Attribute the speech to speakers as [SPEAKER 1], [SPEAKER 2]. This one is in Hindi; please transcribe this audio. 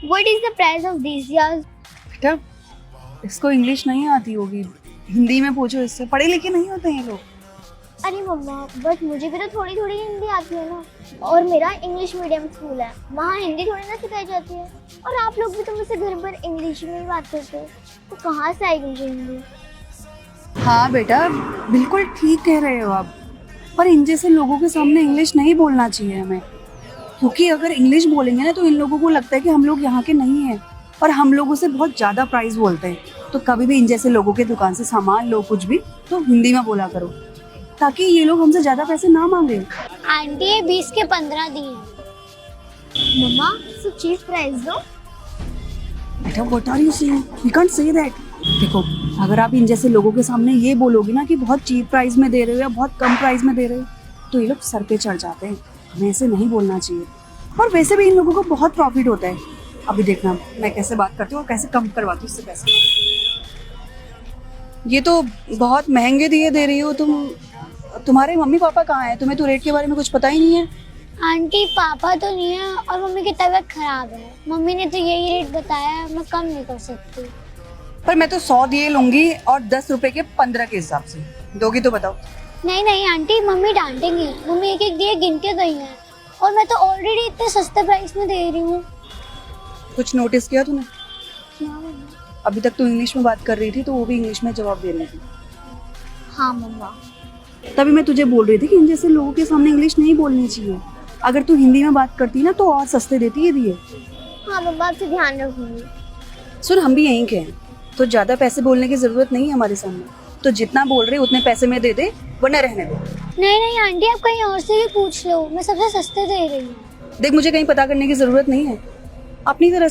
[SPEAKER 1] What is the price of these years?
[SPEAKER 2] बेटा इसको इंग्लिश नहीं आती होगी, हिंदी में पूछो इससे, पढ़े लिखे नहीं होते हैं ये लोग।
[SPEAKER 1] अरे मम्मा, बट मुझे भी तो थोड़ी थोड़ी हिंदी आती है ना। और मेरा इंग्लिश मीडियम स्कूल है, वहाँ हिंदी थोड़ी ना सिखाई जाती है। और आप लोग भी तो मुझसे घर पर इंग्लिश में ही बात करते हो, तो कहाँ से आएगी मुझे हिंदी?
[SPEAKER 2] हाँ बेटा बिल्कुल ठीक कह रहे हो आप, पर इन जैसे लोगों के सामने इंग्लिश नहीं बोलना चाहिए हमें, क्योंकि अगर इंग्लिश बोलेंगे ना तो इन लोगों को लगता है कि हम लोग यहाँ के नहीं हैं और हम लोगों से बहुत ज़्यादा प्राइस बोलते हैं। तो कभी भी इन जैसे लोगों के दुकान से सामान लो कुछ भी तो हिंदी में बोला करो, ताकि ये लोग हमसे ज़्यादा पैसे ना मांगे।
[SPEAKER 1] आंटी ये 20 के 15 दिए। मम्मा, सो चीप प्राइस दो।
[SPEAKER 2] बेटा what are you saying, we can't say that. देखो अगर आप इन जैसे लोगों के सामने ये बोलोगी ना कि बहुत चीप प्राइस में दे रहे हो या बहुत कम प्राइस में दे रहे हो, तो ये लोग सर पे चढ़ जाते हैं। हमें ऐसे नहीं बोलना चाहिए, और वैसे भी इन लोगों को बहुत प्रॉफिट होता है। अभी देखना मैं कैसे बात करती हूँ और कैसे कम करवाती हूँ इससे पैसे। ये तो बहुत महंगे दिए दे रही हो तुम, तुम्हारे मम्मी पापा कहाँ हैं? तुम्हें तो रेट के बारे में कुछ पता ही नहीं है।
[SPEAKER 1] आंटी पापा तो नहीं है और मम्मी की तबीयत खराब है, मम्मी ने तो यही रेट बताया है, मैं कम नहीं कर सकती।
[SPEAKER 2] पर मैं तो 100 दिए लूंगी और 10 रुपए के 15 के हिसाब से दोगी तो बताओ।
[SPEAKER 1] नहीं नहीं आंटी, मम्मी डांटेंगी। मम्मी एक एक दिए गिन के गई हैं और मैं तो ऑलरेडी इतने सस्ते प्राइस में दे रही हूँ।
[SPEAKER 2] कुछ नोटिस किया तूने?
[SPEAKER 1] क्या मम्मा?
[SPEAKER 2] अभी तक तू इंग्लिश में बात कर रही थी तो वो भी इंग्लिश में जवाब दे रही थी।
[SPEAKER 1] हाँ मम्मा।
[SPEAKER 2] तभी मैं तुझे बोल रही थी कि इन जैसे लोगों के सामने इंग्लिश नहीं बोलनी चाहिए। अगर तू हिंदी में बात करती ना तो और सस्ते देती ये दिए।
[SPEAKER 1] हाँ मम्मा, आपसे ध्यान रखूंगी।
[SPEAKER 2] सुन हम भी यहीं के हैं, तो ज़्यादा पैसे बोलने की ज़रूरत नहीं है हमारे सामने, तो जितना बोल रहे उतने पैसे में दे दे, वरना रहने दे।
[SPEAKER 1] नहीं नहीं आंटी, आप कहीं और से भी पूछ लो, मैं सबसे सस्ते दे रही हूँ।
[SPEAKER 2] देख मुझे कहीं पता करने की ज़रूरत नहीं है, अपनी तरह